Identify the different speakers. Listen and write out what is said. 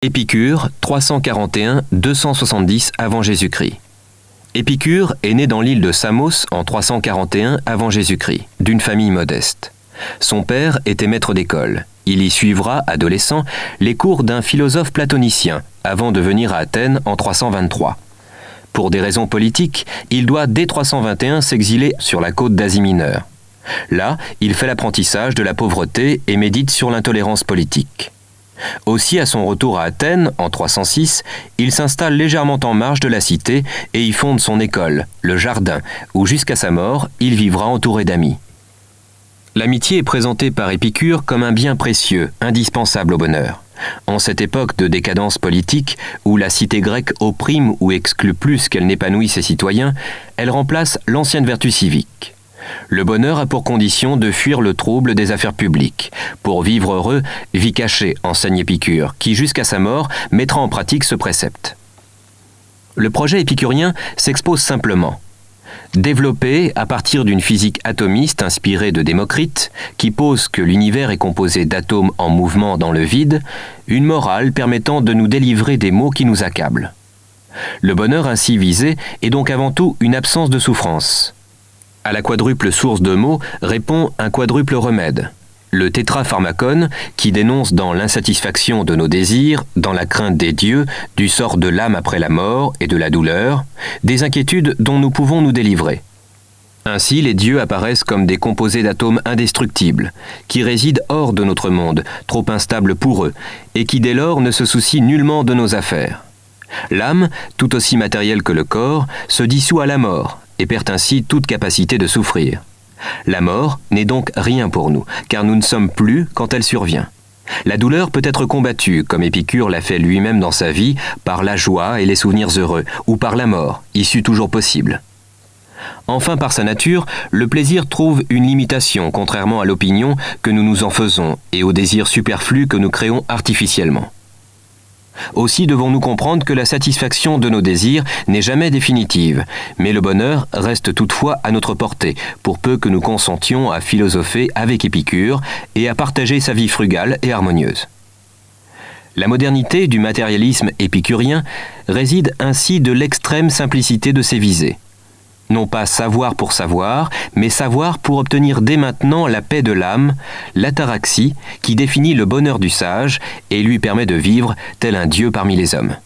Speaker 1: Épicure, 341-270 avant Jésus-Christ. Épicure est né dans l'île de Samos en 341 avant Jésus-Christ, d'une famille modeste. Son père était maître d'école. Il y suivra, adolescent, les cours d'un philosophe platonicien, avant de venir à Athènes en 323. Pour des raisons politiques, il doit dès 321 s'exiler sur la côte d'Asie mineure. Là, il fait l'apprentissage de la pauvreté et médite sur l'intolérance politique. Aussi, à son retour à Athènes, en 306, il s'installe légèrement en marge de la cité et y fonde son école, le Jardin, où jusqu'à sa mort, il vivra entouré d'amis. L'amitié est présentée par Épicure comme un bien précieux, indispensable au bonheur. En cette époque de décadence politique, où la cité grecque opprime ou exclut plus qu'elle n'épanouit ses citoyens, elle remplace l'ancienne vertu civique. Le bonheur a pour condition de fuir le trouble des affaires publiques. Pour vivre heureux, vie cachée, enseigne Épicure, qui jusqu'à sa mort mettra en pratique ce précepte. Le projet épicurien s'expose simplement. Développé à partir d'une physique atomiste inspirée de Démocrite, qui pose que l'univers est composé d'atomes en mouvement dans le vide, une morale permettant de nous délivrer des maux qui nous accablent. Le bonheur ainsi visé est donc avant tout une absence de souffrance. À la quadruple source de maux répond un quadruple remède. Le tétrapharmacone, qui dénonce dans l'insatisfaction de nos désirs, dans la crainte des dieux, du sort de l'âme après la mort et de la douleur, des inquiétudes dont nous pouvons nous délivrer. Ainsi, les dieux apparaissent comme des composés d'atomes indestructibles, qui résident hors de notre monde, trop instable pour eux, et qui dès lors ne se soucient nullement de nos affaires. L'âme, tout aussi matérielle que le corps, se dissout à la mort, et perd ainsi toute capacité de souffrir. La mort n'est donc rien pour nous, car nous ne sommes plus quand elle survient. La douleur peut être combattue, comme Épicure l'a fait lui-même dans sa vie, par la joie et les souvenirs heureux, ou par la mort, issue toujours possible. Enfin, par sa nature, le plaisir trouve une limitation, contrairement à l'opinion que nous nous en faisons, et au désir superflu que nous créons artificiellement. Aussi devons-nous comprendre que la satisfaction de nos désirs n'est jamais définitive, mais le bonheur reste toutefois à notre portée, pour peu que nous consentions à philosopher avec Épicure et à partager sa vie frugale et harmonieuse. La modernité du matérialisme épicurien réside ainsi de l'extrême simplicité de ses visées. Non pas savoir pour savoir, mais savoir pour obtenir dès maintenant la paix de l'âme, l'ataraxie, qui définit le bonheur du sage et lui permet de vivre tel un dieu parmi les hommes.